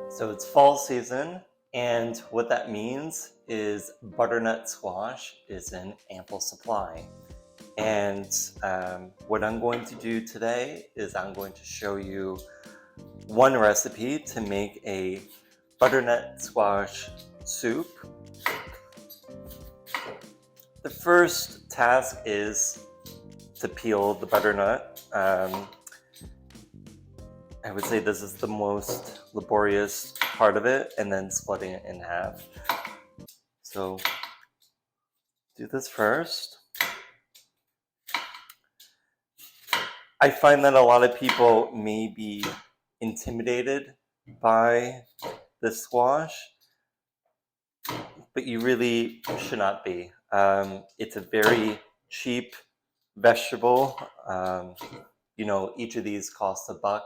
So it's fall season, and what that means is butternut squash is in ample supply. And what I'm going to do today is I'm going to show you one recipe to make a butternut squash soup. The first task is to peel the butternut. I would say this is the most laborious part of it, and then splitting it in half. So do this first. I find that a lot of people may be intimidated by the squash, but you really should not be. It's a very cheap vegetable. Each of these costs $1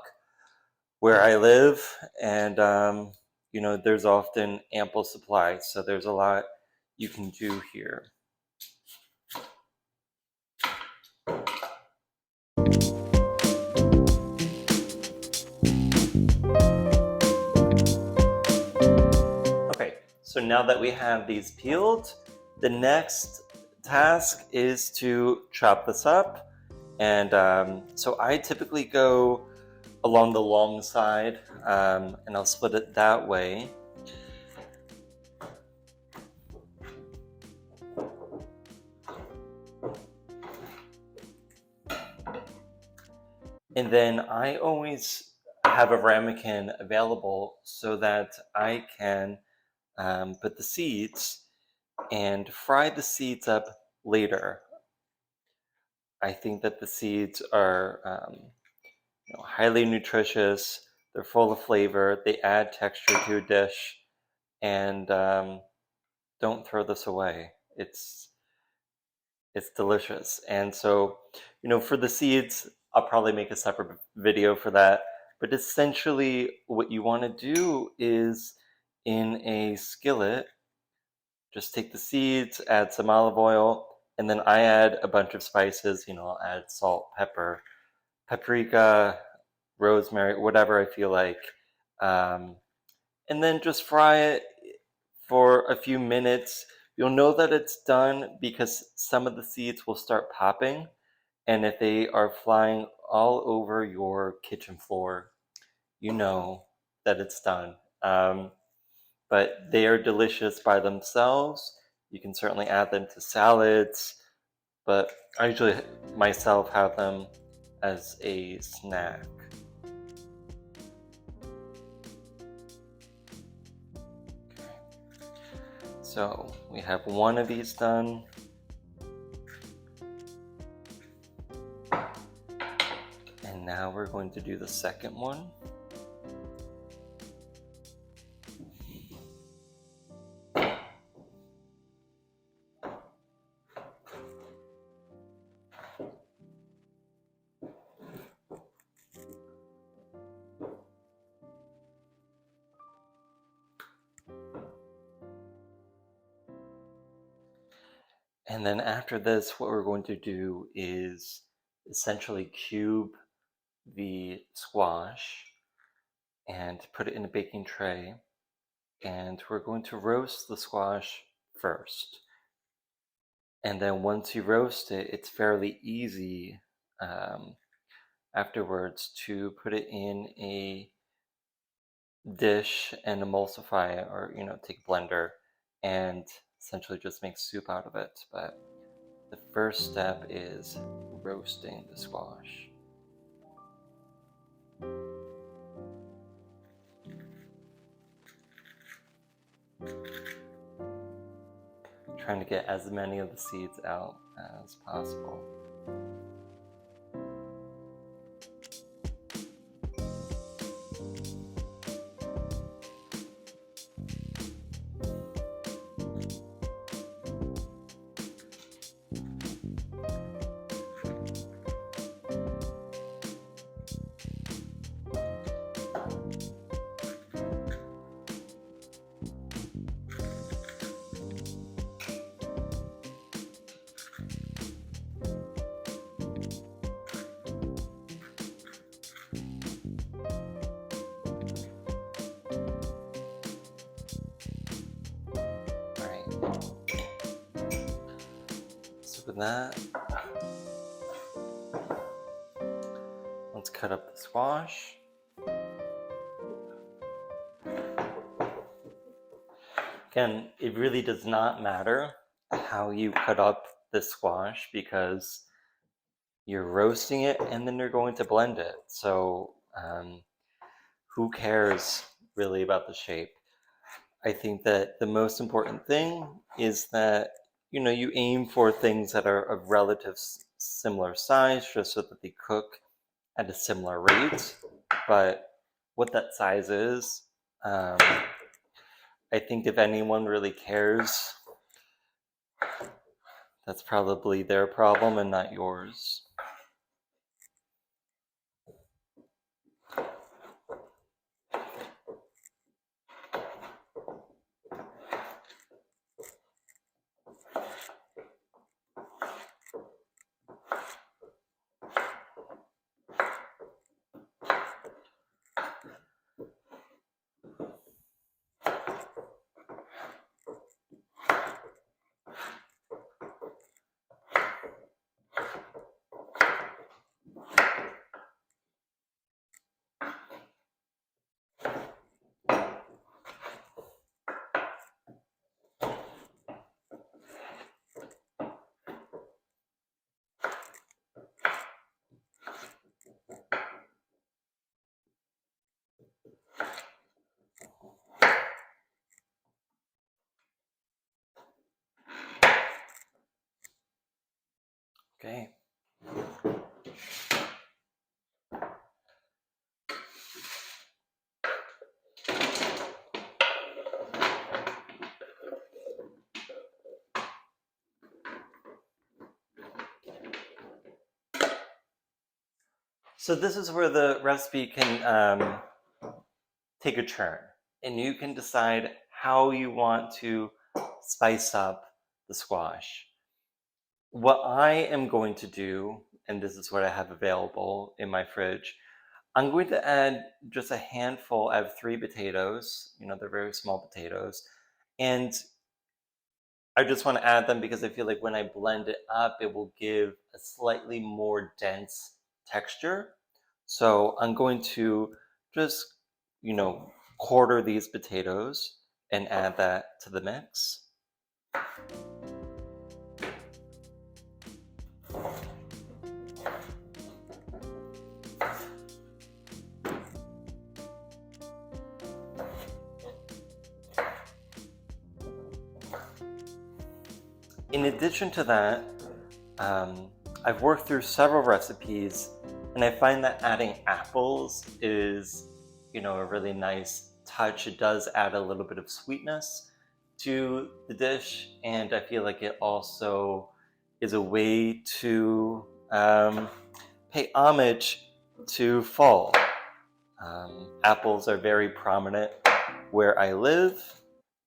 where I live, and there's often ample supply, so there's a lot you can do here. Okay, so now that we have these peeled, the next task is to chop this up. And so I typically go along the long side, and I'll split it that way. And then I always have a ramekin available so that I can put the seeds and fry the seeds up later. I think that the seeds are highly nutritious. They're full of flavor. They add texture to a dish, and don't throw this away. It's delicious. And so, for the seeds, I'll probably make a separate video for that. But essentially, what you want to do is in a skillet, just take the seeds, add some olive oil, and then I add a bunch of spices. I'll add salt, pepper, paprika, rosemary, whatever I feel like. And then just fry it for a few minutes. You'll know that it's done because some of the seeds will start popping, and if they are flying all over your kitchen floor, you know that it's done. But they are delicious by themselves. You can certainly add them to salads, but I usually myself have them as a snack. So we have one of these done. And now we're going to do the second one. And then after this, what we're going to do is essentially cube the squash and put it in a baking tray. And we're going to roast the squash first. And then once you roast it, it's fairly easy afterwards to put it in a dish and emulsify it, or take a blender and essentially just make soup out of it. But the first step is roasting the squash. Trying to get as many of the seeds out as possible. that. Let's cut up the squash. Again, it really does not matter how you cut up the squash because you're roasting it and then you're going to blend it. So who cares really about the shape? I think that the most important thing is that you aim for things that are of relative similar size just so that they cook at a similar rate. But what that size is, I think if anyone really cares, that's probably their problem and not yours. Okay. So this is where the recipe can take a turn, and you can decide how you want to spice up the squash. What I am going to do, and this is what I have available in my fridge, I'm going to add just a handful. I have 3 potatoes, they're very small potatoes, and I just want to add them because I feel like when I blend it up, it will give a slightly more dense texture. So I'm going to just, quarter these potatoes and add that to the mix. In addition to that, I've worked through several recipes, and I find that adding apples is, a really nice touch. It does add a little bit of sweetness to the dish, and I feel like it also is a way to pay homage to fall. Apples are very prominent where I live,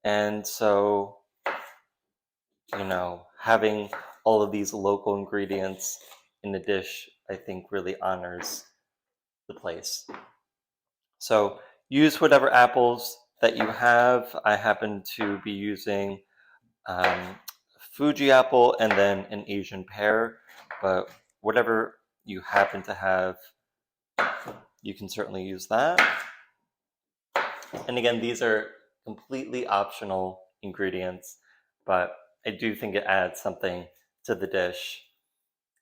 and so having all of these local ingredients in the dish, I think really honors the place. So use whatever apples that you have. I happen to be using Fuji apple and then an Asian pear, but whatever you happen to have, you can certainly use that. And again, these are completely optional ingredients, but I do think it adds something to the dish.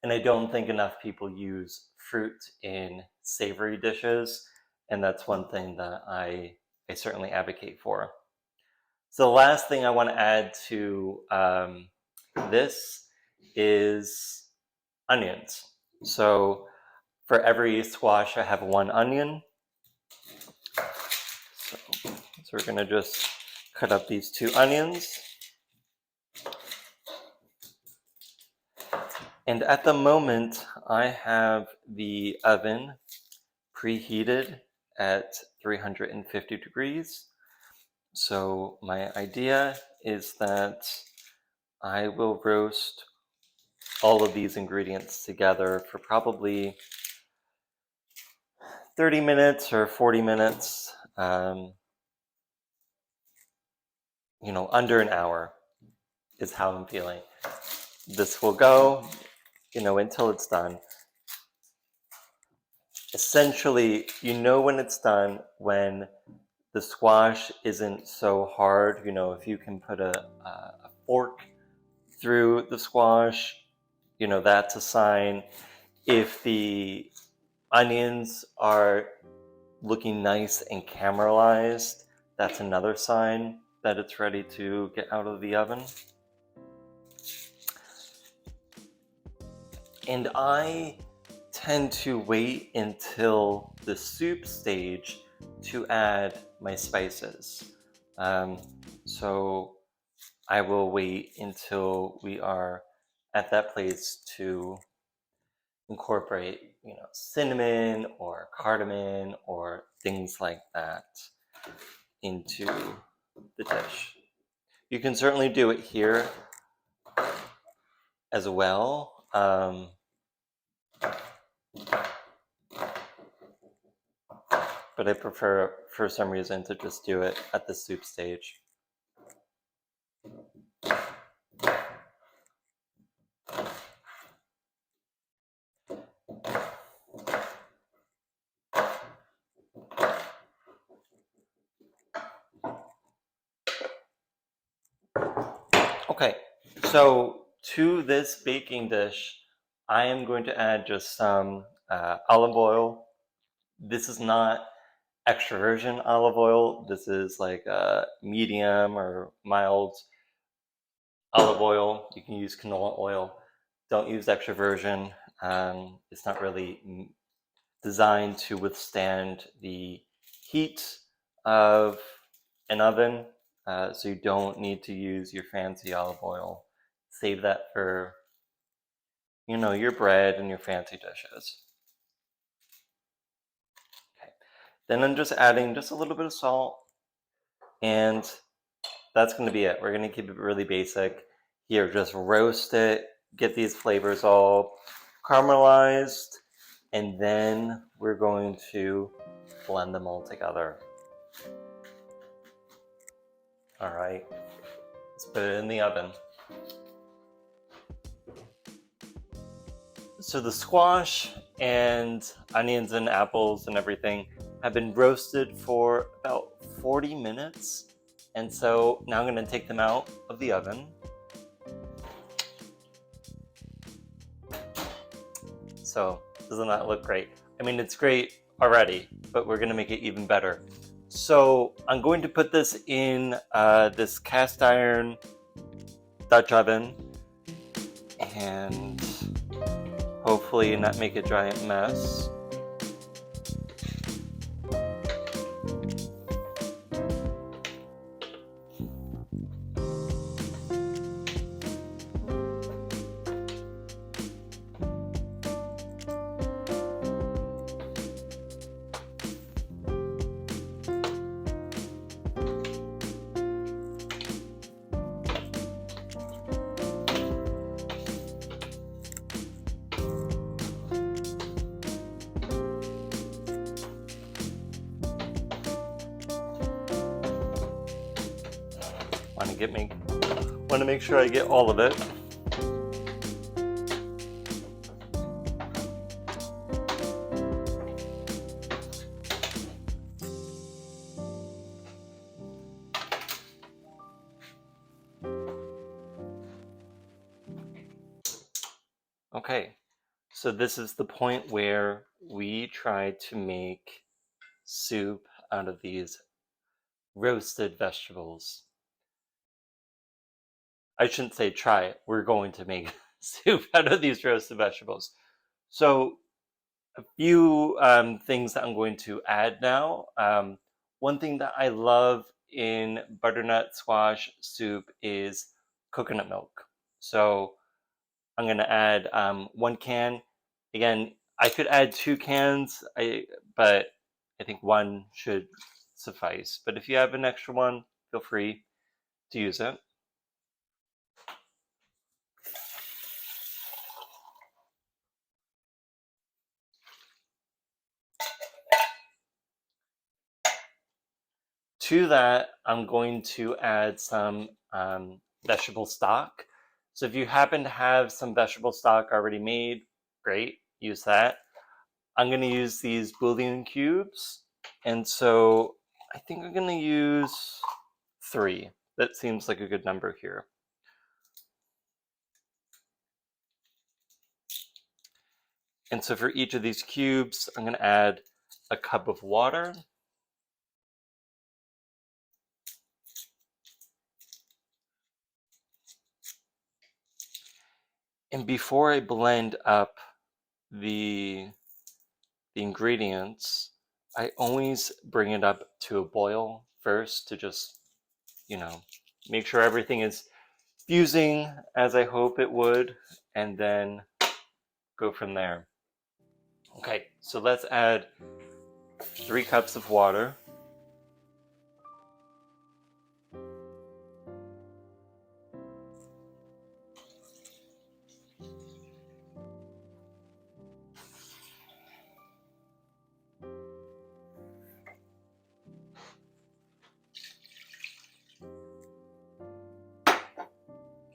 And I don't think enough people use fruit in savory dishes, and that's one thing that I certainly advocate for. So the last thing I want to add to this is onions. So for every squash, I have 1 onion. So we're going to just cut up these 2 onions. And at the moment, I have the oven preheated at 350 degrees. So my idea is that I will roast all of these ingredients together for probably 30 minutes or 40 minutes, under an hour is how I'm feeling. this will go, until it's done. Essentially, when it's done when the squash isn't so hard. If you can put a fork through the squash, that's a sign. If the onions are looking nice and caramelized, that's another sign that it's ready to get out of the oven. And I tend to wait until the soup stage to add my spices. So I will wait until we are at that place to incorporate, cinnamon or cardamom or things like that into the dish. You can certainly do it here as well. But I prefer, for some reason, to just do it at the soup stage. Okay, so to this baking dish, I am going to add just some olive oil. This is not extra virgin olive oil. This is like a medium or mild olive oil. You can use canola oil. Don't use extra virgin. It's not really designed to withstand the heat of an oven, so you don't need to use your fancy olive oil. Save that for, your bread and your fancy dishes. Okay. Then I'm just adding just a little bit of salt, and that's going to be it. We're going to keep it really basic. Here, just roast it, get these flavors all caramelized, and then we're going to blend them all together. All right, let's put it in the oven. So the squash and onions and apples and everything have been roasted for about 40 minutes. And so now I'm going to take them out of the oven. So doesn't that look great? I mean, it's great already, but we're going to make it even better. So I'm going to put this in this cast iron Dutch oven and hopefully not make a giant mess. Want to make sure I get all of it. Okay, so this is the point where we try to make soup out of these roasted vegetables. I shouldn't say try it. We're going to make soup out of these roasted vegetables. So a few things that I'm going to add now. One thing that I love in butternut squash soup is coconut milk. So I'm going to add 1 can. Again, I could add 2 cans, but I think one should suffice. But if you have an extra one, feel free to use it. To that, I'm going to add some vegetable stock. So if you happen to have some vegetable stock already made, great, use that. I'm going to use these bouillon cubes, and so I think I'm going to use 3. That seems like a good number here. And so for each of these cubes, I'm going to add a cup of water. And before I blend up the ingredients, I always bring it up to a boil first to just, make sure everything is fusing as I hope it would, and then go from there. Okay, so let's add 3 cups of water.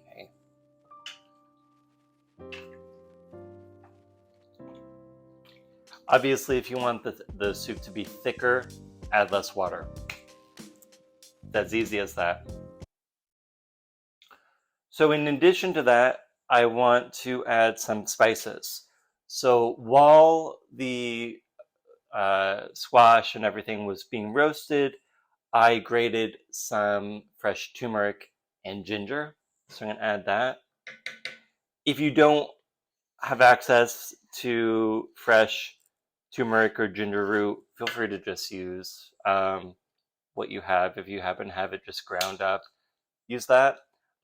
Okay. Obviously, if you want the soup to be thicker, add less water. That's easy as that. So in addition to that, I want to add some spices. So while the squash and everything was being roasted, I grated some fresh turmeric and ginger. So I'm going to add that. If you don't have access to fresh turmeric or ginger root, feel free to just use what you have. If you happen to have it just ground up, use that.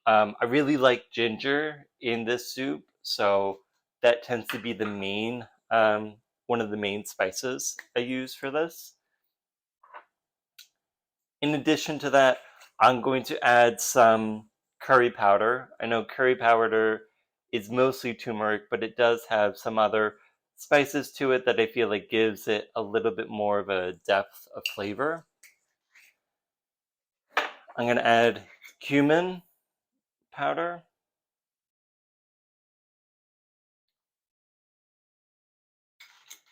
I really like ginger in this soup, so that tends to be the main one of the main spices I use for this. In addition to that, I'm going to add some curry powder. I know curry powder is mostly turmeric, but it does have some other spices to it that I feel like gives it a little bit more of a depth of flavor. I'm going to add cumin powder.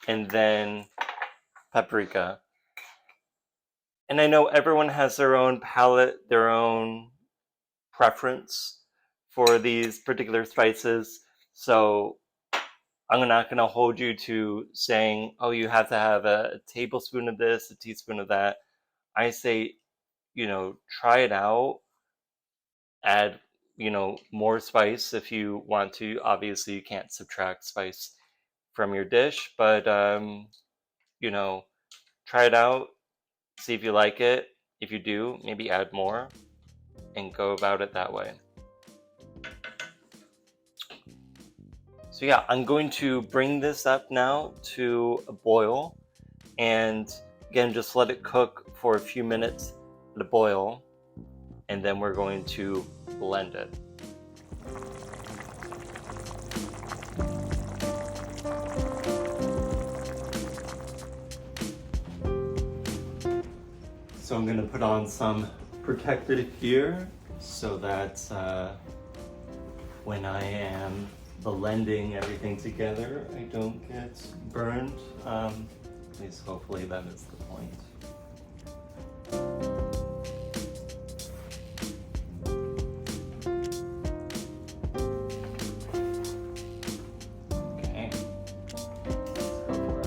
And then paprika. And I know everyone has their own palate, their own preference for these particular spices. So I'm not going to hold you to saying, oh, you have to have a tablespoon of this, a teaspoon of that. I say, try it out, add, more spice if you want to. Obviously, you can't subtract spice from your dish, but, try it out, see if you like it. If you do, maybe add more and go about it that way. So yeah, I'm going to bring this up now to a boil, and again, just let it cook for a few minutes at a boil, and then we're going to blend it. So I'm going to put on some protective gear so that when I am blending everything together, I don't get burned. At least hopefully that is the point. Okay, let's go for it.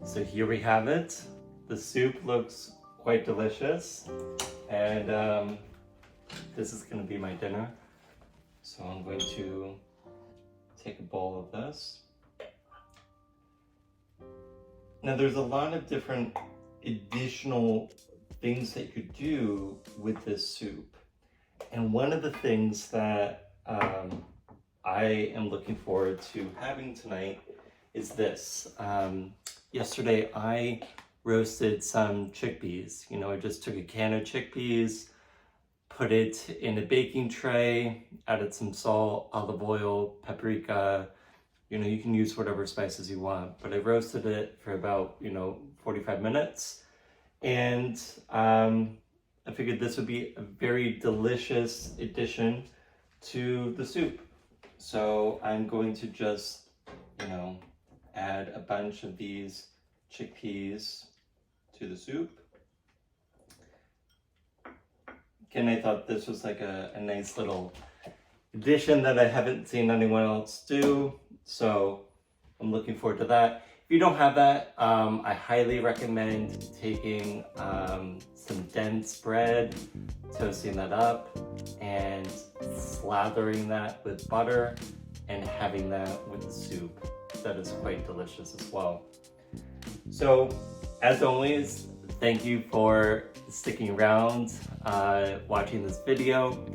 So here we have it. The soup looks quite delicious, and this is going to be my dinner. So I'm going to take a bowl of this. Now there's a lot of different additional things that you could do with this soup. And one of the things that I am looking forward to having tonight is this. Yesterday I roasted some chickpeas. You know, I just took a can of chickpeas, put it in a baking tray, added some salt, olive oil, paprika. You know, you can use whatever spices you want, but I roasted it for about, 45 minutes. And I figured this would be a very delicious addition to the soup. So I'm going to just, add a bunch of these chickpeas to the soup. Again, I thought this was like a nice little addition that I haven't seen anyone else do. So I'm looking forward to that. If you don't have that, I highly recommend taking some dense bread, toasting that up, and slathering that with butter and having that with the soup. That is quite delicious as well. So, as always, thank you for sticking around, watching this video.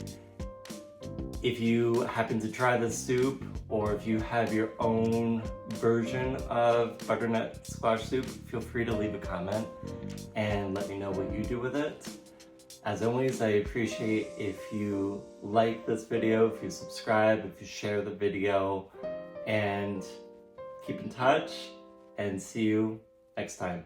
If you happen to try this soup, or if you have your own version of butternut squash soup, feel free to leave a comment and let me know what you do with it. As always, I appreciate if you like this video, if you subscribe, if you share the video, and keep in touch, and see you next time.